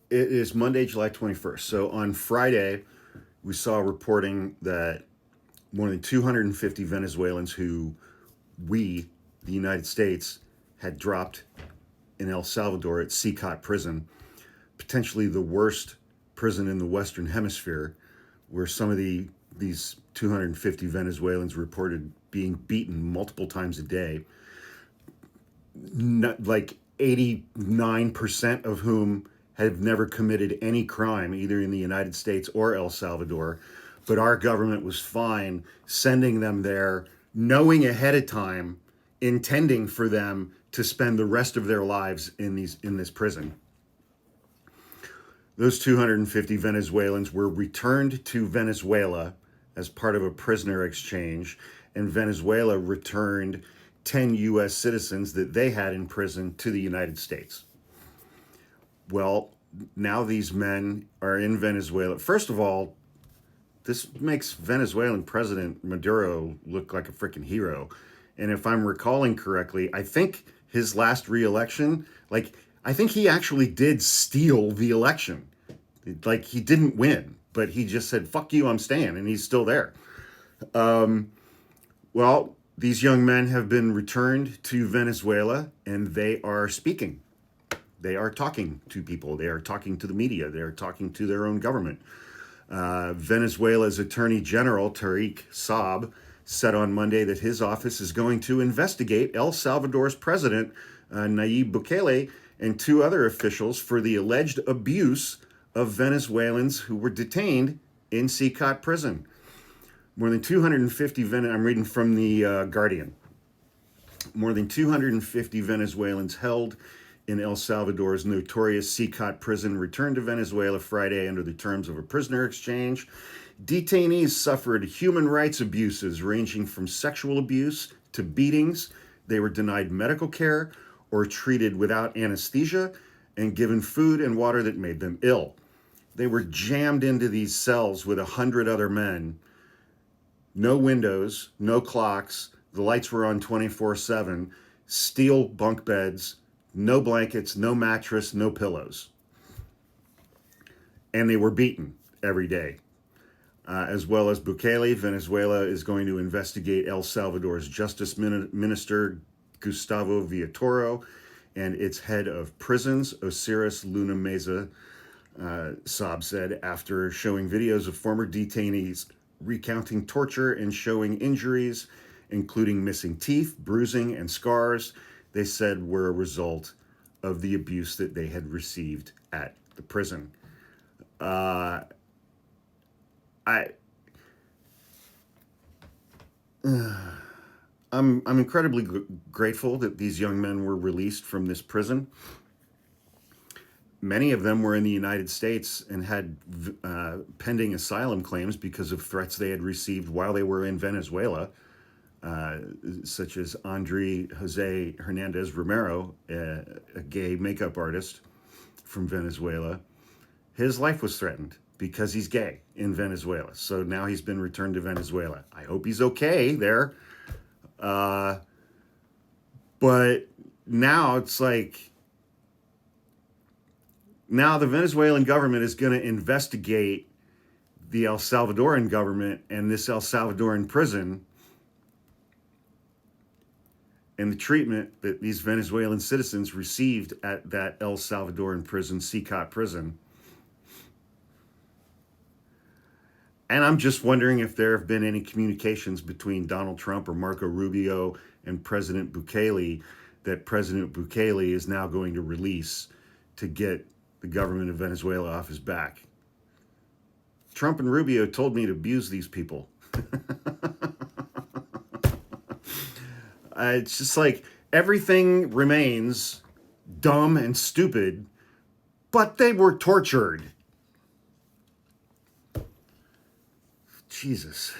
It is Monday, July 21st. So on Friday, we saw reporting that more than 250 Venezuelans who we, the United States, had dropped in El Salvador at Secot Prison, potentially the worst prison in the Western Hemisphere, where some of these 250 Venezuelans reported being beaten multiple times a day, like 89% of whom have never committed any crime, either in the United States or El Salvador. But our government was fine sending them there, knowing ahead of time, intending for them to spend the rest of their lives in this prison. Those 250 Venezuelans were returned to Venezuela as part of a prisoner exchange, and Venezuela returned 10 U.S. citizens that they had in prison to the United States. Well, now these men are in Venezuela. First of all, this makes Venezuelan President Maduro look like a freaking hero. And if I'm recalling correctly, I think his last re-election, I think he actually did steal the election. Like, he didn't win, but he just said, fuck you, I'm staying, and he's still there. Well, these young men have been returned to Venezuela, and they are speaking. They are talking to people. They are talking to the media. They are talking to their own government. Venezuela's Attorney General, Tarek Saab, said on Monday that his office is going to investigate El Salvador's president, Nayib Bukele, and two other officials for the alleged abuse of Venezuelans who were detained in Secot Prison. More than 250 I'm reading from the Guardian. More than 250 Venezuelans held in El Salvador's notorious Secot prison returned to Venezuela Friday under the terms of a prisoner exchange. Detainees suffered human rights abuses ranging from sexual abuse to beatings. They were denied medical care or treated without anesthesia and given food and water that made them ill. They were jammed into these cells with 100 other men. No windows, no clocks. The lights were on 24/7. Steel bunk beds. No blankets, no mattress, no pillows. And they were beaten every day. As well as Bukele, Venezuela is going to investigate El Salvador's Justice Minister, Gustavo Villatoro, and its head of prisons, Osiris Luna Meza, Saab said, after showing videos of former detainees recounting torture and showing injuries, including missing teeth, bruising, and scars, they said were a result of the abuse that they had received at the prison. I'm incredibly grateful that these young men were released from this prison. Many of them were in the United States and had pending asylum claims because of threats they had received while they were in Venezuela. Such as Jose Hernandez Romero, a gay makeup artist from Venezuela. His life was threatened because he's gay in Venezuela. So now he's been returned to Venezuela. I hope he's okay there. But now it's like, now the Venezuelan government is going to investigate the El Salvadoran government and this El Salvadoran prison and the treatment that these Venezuelan citizens received at that El Salvadoran prison, Secot Prison. And I'm just wondering if there have been any communications between Donald Trump or Marco Rubio and President Bukele that President Bukele is now going to release to get the government of Venezuela off his back. Trump and Rubio told me to abuse these people. It's just like everything remains dumb and stupid, but they were tortured. Jesus.